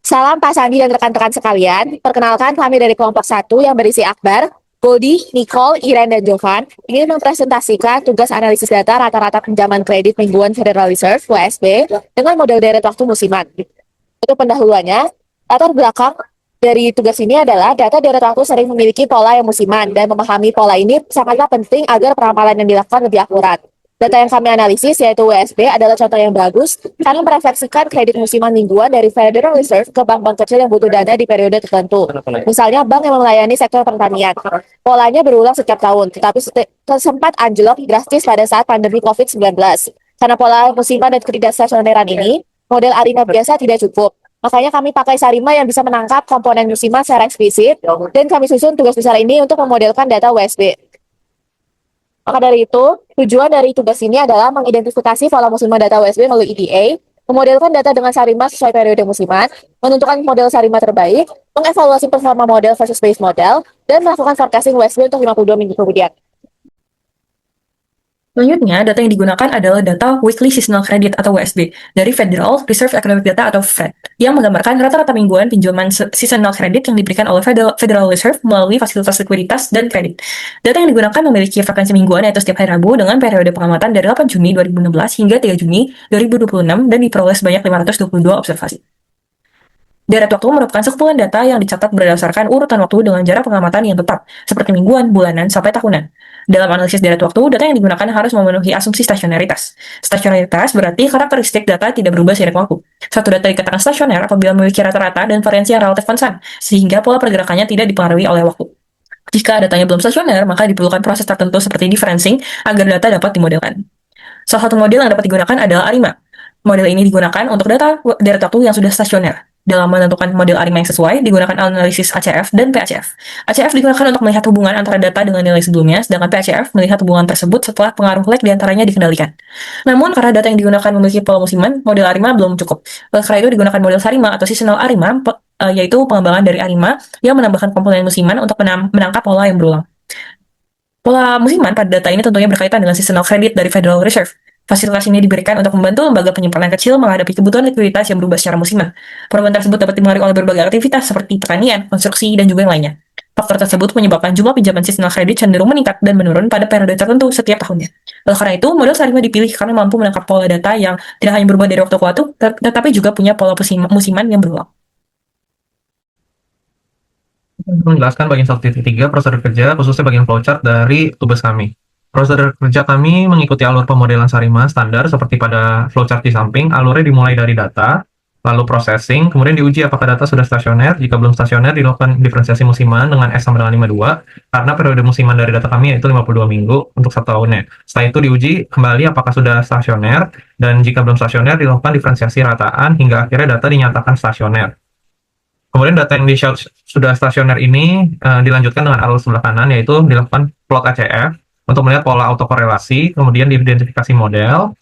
Salam Pak Sandi dan rekan-rekan sekalian. Perkenalkan kami dari kelompok satu yang berisi Akbar, Bodi, Nicole, Iren, dan Jovan ingin mempresentasikan tugas analisis data rata-rata pinjaman kredit mingguan Federal Reserve (WSB) dengan model deret waktu musiman. Untuk pendahuluannya, latar belakang dari tugas ini adalah data deret waktu sering memiliki pola yang musiman dan memahami pola ini sangatlah penting agar peramalan yang dilakukan lebih akurat. Data yang kami analisis, yaitu WSB, adalah contoh yang bagus karena merefleksikan kredit musiman mingguan dari Federal Reserve ke bank-bank kecil yang butuh dana di periode tertentu. Misalnya, bank yang melayani sektor pertanian. Polanya berulang setiap tahun, tetapi sempat anjlok drastis pada saat pandemi COVID-19. Karena pola musiman dan ketidakstasioneran ini, model Arima biasa tidak cukup. Makanya kami pakai Sarima yang bisa menangkap komponen musiman secara eksplisit, dan kami susun tugas besar ini untuk memodelkan data WSB. Maka dari itu, tujuan dari tugas ini adalah mengidentifikasi pola musiman data WSB melalui EDA, memodelkan data dengan Sarima sesuai periode musiman, menentukan model Sarima terbaik, mengevaluasi performa model versus base model, dan melakukan forecasting WSB untuk 52 minggu kemudian. Selanjutnya, data yang digunakan adalah data Weekly Seasonal Credit atau WSB dari Federal Reserve Economic Data atau Fed yang menggambarkan rata-rata mingguan pinjaman seasonal credit yang diberikan oleh Federal Reserve melalui fasilitas likuiditas dan kredit. Data yang digunakan memiliki frekuensi mingguan yaitu setiap hari Rabu dengan periode pengamatan dari 8 Juni 2016 hingga 3 Juni 2026 dan diperoleh sebanyak 522 observasi. Deret waktu merupakan sekumpulan data yang dicatat berdasarkan urutan waktu dengan jarak pengamatan yang tetap, seperti mingguan, bulanan, sampai tahunan. Dalam analisis deret waktu, data yang digunakan harus memenuhi asumsi stasionaritas. Stasionaritas berarti karakteristik data tidak berubah seiring waktu. Suatu data dikatakan stasioner apabila memiliki rata-rata dan variansi yang relatif konstan, sehingga pola pergerakannya tidak dipengaruhi oleh waktu. Jika datanya belum stasioner, maka diperlukan proses tertentu seperti differencing agar data dapat dimodelkan. Salah satu model yang dapat digunakan adalah ARIMA. Model ini digunakan untuk data deret waktu yang sudah stasioner. Dalam menentukan model ARIMA yang sesuai, digunakan analisis ACF dan PACF. ACF digunakan untuk melihat hubungan antara data dengan nilai sebelumnya, sedangkan PACF melihat hubungan tersebut setelah pengaruh lag diantaranya dikendalikan. Namun, karena data yang digunakan memiliki pola musiman, model ARIMA belum cukup. Karena itu digunakan model SARIMA atau Seasonal ARIMA, yaitu pengembangan dari ARIMA yang menambahkan komponen musiman untuk menangkap pola yang berulang. Pola musiman pada data ini tentunya berkaitan dengan seasonal credit dari Federal Reserve. Fasilitas ini diberikan untuk membantu lembaga penyimpanan kecil menghadapi kebutuhan likuiditas yang berubah secara musiman. Perubahan tersebut dapat dipengaruhi oleh berbagai aktivitas seperti pertanian, konstruksi, dan juga yang lainnya. Faktor tersebut menyebabkan jumlah pinjaman seasonal credit cenderung meningkat dan menurun pada periode tertentu setiap tahunnya. Oleh karena itu, model Sarima dipilih karena mampu menangkap pola data yang tidak hanya berubah dari waktu ke waktu, tetapi juga punya pola musiman yang berulang. Menjelaskan bagian 1.3 prosedur kerja, khususnya bagian flowchart dari tugas kami. Prosedur kerja kami mengikuti alur pemodelan Sarima standar seperti pada flowchart di samping. Alurnya dimulai dari data, lalu processing, kemudian diuji apakah data sudah stasioner. Jika belum stasioner, dilakukan diferensiasi musiman dengan S sama dengan 52, karena periode musiman dari data kami yaitu 52 minggu untuk 1 tahunnya. Setelah itu diuji kembali apakah sudah stasioner, dan jika belum stasioner, dilakukan diferensiasi rataan hingga akhirnya data dinyatakan stasioner. Kemudian data yang sudah stasioner ini dilanjutkan dengan alur sebelah kanan, yaitu dilakukan plot ACF untuk melihat pola autokorelasi, kemudian diidentifikasi model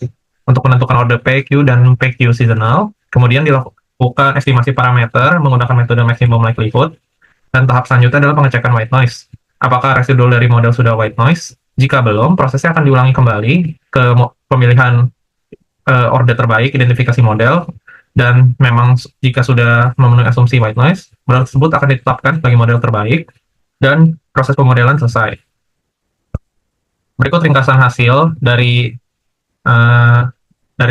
untuk menentukan order PQ dan PQ seasonal, kemudian dilakukan estimasi parameter menggunakan metode maximum likelihood, dan tahap selanjutnya adalah pengecekan white noise. Apakah residual dari model sudah white noise? Jika belum, prosesnya akan diulangi kembali ke pemilihan order terbaik, identifikasi model, dan memang jika sudah memenuhi asumsi white noise, model tersebut akan ditetapkan sebagai model terbaik, dan proses pemodelan selesai. Berikut ringkasan hasil dari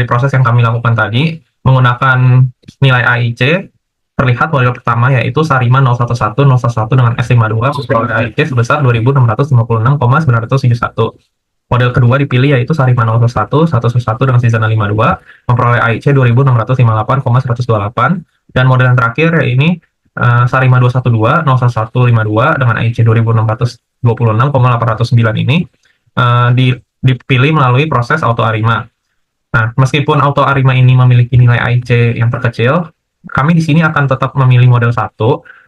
proses yang kami lakukan tadi. Menggunakan nilai AIC, terlihat model pertama yaitu Sarima 011 dengan S52 memperoleh AIC sebesar 2.656,971. Model kedua dipilih yaitu Sarima 011 dengan seasonal 52 memperoleh AIC 2.658,128, dan model yang terakhir yaitu Sarima 212 dengan AIC 2.626,809 ini dipilih melalui proses auto ARIMA. Nah, meskipun auto ARIMA ini memiliki nilai AIC yang terkecil, kami di sini akan tetap memilih model 1,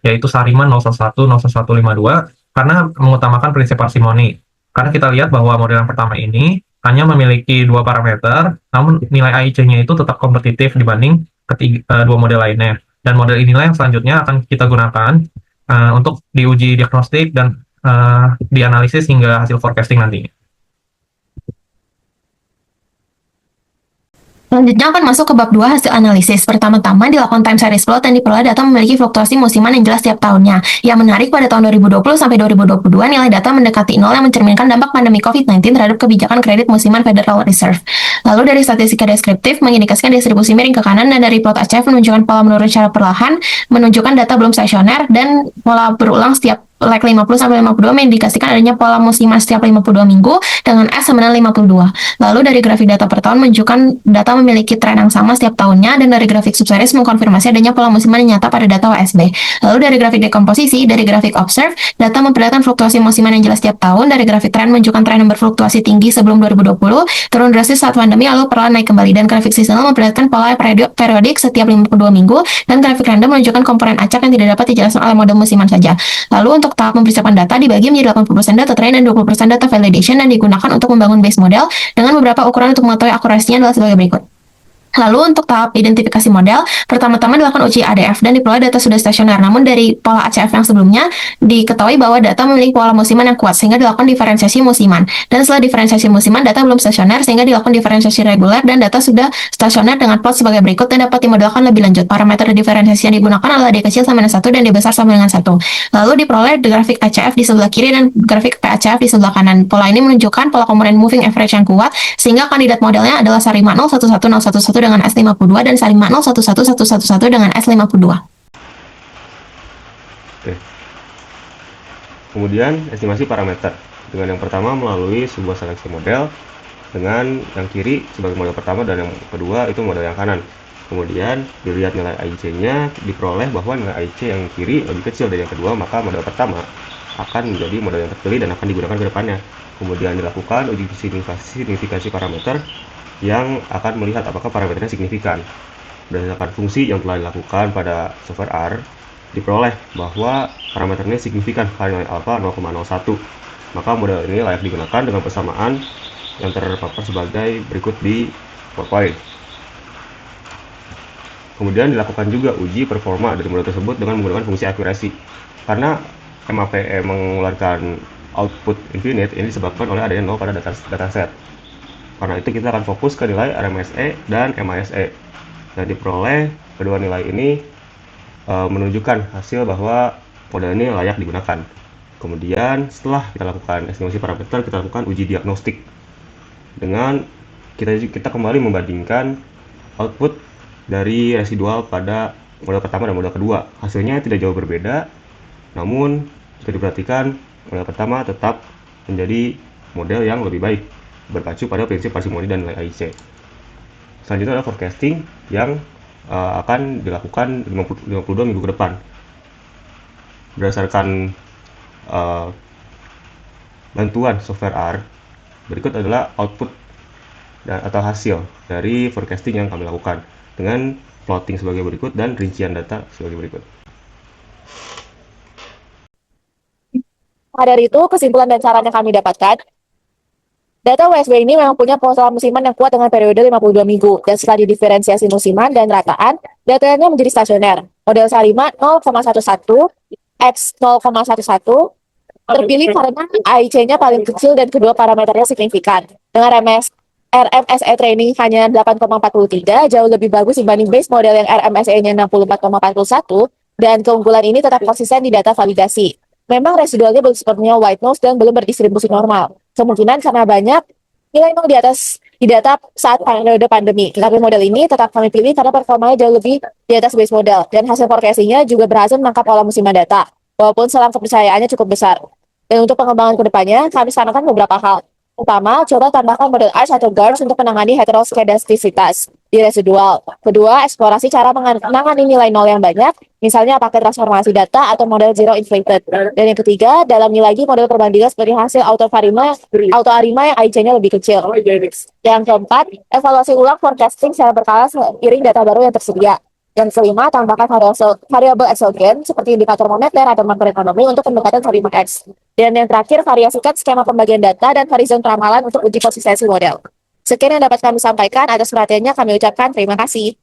yaitu Sarima 01152, karena mengutamakan prinsip parsimoni. Karena kita lihat bahwa model yang pertama ini hanya memiliki 2 parameter, namun nilai AIC-nya itu tetap kompetitif dibanding dua model lainnya. Dan model inilah yang selanjutnya akan kita gunakan untuk diuji diagnostik dan dianalisis hingga hasil forecasting nantinya. Selanjutnya akan masuk ke bab 2 hasil analisis. Pertama-tama dilakukan time series plot dan diperoleh data memiliki fluktuasi musiman yang jelas setiap tahunnya. Yang menarik pada tahun 2020 sampai 2022 nilai data mendekati nol yang mencerminkan dampak pandemi COVID-19 terhadap kebijakan kredit musiman Federal Reserve. Lalu dari statistika deskriptif mengindikasikan distribusi miring ke kanan dan dari plot ACF menunjukkan pola menurun secara perlahan, menunjukkan data belum stasioner dan pola berulang setiap leg 50 sampai 52 mengindikasikan adanya pola musiman setiap 52 minggu dengan S sama dengan 52. Lalu dari grafik data per tahun menunjukkan data memiliki tren yang sama setiap tahunnya dan dari grafik subseries mengkonfirmasi adanya pola musiman yang nyata pada data WSB. Lalu dari grafik dekomposisi, dari grafik observe, data memperlihatkan fluktuasi musiman yang jelas setiap tahun. Dari grafik tren menunjukkan tren yang berfluktuasi tinggi sebelum 2020, turun drastis saat pandemi lalu perlahan naik kembali. Dan grafik seasonal memperlihatkan pola periodik setiap 52 minggu dan grafik random menunjukkan komponen acak yang tidak dapat dijelaskan oleh model musiman saja. Lalu untuk tahap mempersiapkan data dibagi menjadi 80% data train dan 20% data validation dan digunakan untuk membangun base model dengan beberapa ukuran untuk mengetahui akurasinya adalah sebagai berikut. Lalu untuk tahap identifikasi model, pertama-tama dilakukan uji ADF dan diperoleh data sudah stasioner. Namun dari pola ACF yang sebelumnya, diketahui bahwa data memiliki pola musiman yang kuat sehingga dilakukan diferensiasi musiman. Dan setelah diferensiasi musiman, data belum stasioner sehingga dilakukan diferensiasi reguler dan data sudah stasioner dengan plot sebagai berikut dan dapat dimodelkan lebih lanjut. Parameter diferensiasi yang digunakan adalah D kecil sama dengan 1 dan D besar sama dengan 1. Lalu diperoleh grafik ACF di sebelah kiri dan grafik PACF di sebelah kanan. Pola ini menunjukkan pola komponen moving average yang kuat sehingga kandidat modelnya adalah Sarima 011011 dengan S52 dan Sarima 011111 dengan S52. Oke. Kemudian estimasi parameter. Dengan yang pertama melalui sebuah seleksi model dengan yang kiri sebagai model pertama dan yang kedua itu model yang kanan. Kemudian dilihat nilai AIC-nya, diperoleh bahwa nilai AIC yang kiri lebih kecil dari yang kedua, maka model pertama akan menjadi model yang terpilih dan akan digunakan ke depannya. Kemudian dilakukan uji signifikasi parameter yang akan melihat apakah parameternya signifikan. Berdasarkan fungsi yang telah dilakukan pada software R, diperoleh bahwa parameternya signifikan pada nilai alpha 0,01. Maka model ini layak digunakan dengan persamaan yang terpapar sebagai berikut di PowerPoint. Kemudian dilakukan juga uji performa dari model tersebut dengan menggunakan fungsi akurasi. Karena MAPE mengeluarkan output infinite, ini disebabkan oleh adanya 0 pada dataset. Karena itu kita akan fokus ke nilai RMSE dan MASE. Dan diperoleh kedua nilai ini menunjukkan hasil bahwa model ini layak digunakan. Kemudian setelah kita lakukan estimasi parameter, kita lakukan uji diagnostik. Dengan kita kembali membandingkan output dari residual pada model pertama dan model kedua. Hasilnya tidak jauh berbeda, namun jika diperhatikan model pertama tetap menjadi model yang lebih baik, berpacu pada prinsip parsimoni dan nilai AIC. Selanjutnya adalah forecasting yang akan dilakukan 52 minggu ke depan. Berdasarkan bantuan software R, berikut adalah output atau hasil dari forecasting yang kami lakukan dengan plotting sebagai berikut dan rincian data sebagai berikut. Maka dari itu, kesimpulan dan saran yang kami dapatkan, data WSB ini memang punya pola musiman yang kuat dengan periode 52 minggu, dan setelah didiferensiasi musiman dan rataan, datanya menjadi stasioner. Model Sarima 0,11 X 0,11 terpilih karena AIC-nya paling kecil dan kedua parameternya signifikan. Dengan RMSE training hanya 8,43, jauh lebih bagus dibanding base model yang RMSE-nya 64,41, dan keunggulan ini tetap konsisten di data validasi. Memang residualnya belum sepenuhnya white noise dan belum berdistribusi normal. Kemungkinan karena banyak nilai nol di atas di data saat periode pandemi. Tetapi model ini tetap kami pilih karena performanya jauh lebih di atas base model. Dan hasil forecasting-nya juga berhasil menangkap pola musiman data, walaupun selang kepercayaannya cukup besar. Dan untuk pengembangan kedepannya, kami sarankan beberapa hal. Pertama, coba tambahkan model ARCH atau GARCH untuk menangani heteroskedastisitas di residual. Kedua, eksplorasi cara menangani nilai nol yang banyak, misalnya pakai transformasi data atau model zero inflated. Dan yang ketiga, dalami lagi model perbandingan seperti hasil AutoArima yang AIC-nya lebih kecil. Yang keempat, evaluasi ulang forecasting secara berkala seiring data baru yang tersedia. Yang kelima, tambahkan variabel exogen seperti indikator moneter atau makroekonomi untuk pendekatan Sarima X. Dan yang terakhir, variasikan skema pembagian data dan horizon ramalan untuk uji konsistensi model. Sekian yang dapat kami sampaikan. Atas perhatiannya kami ucapkan terima kasih.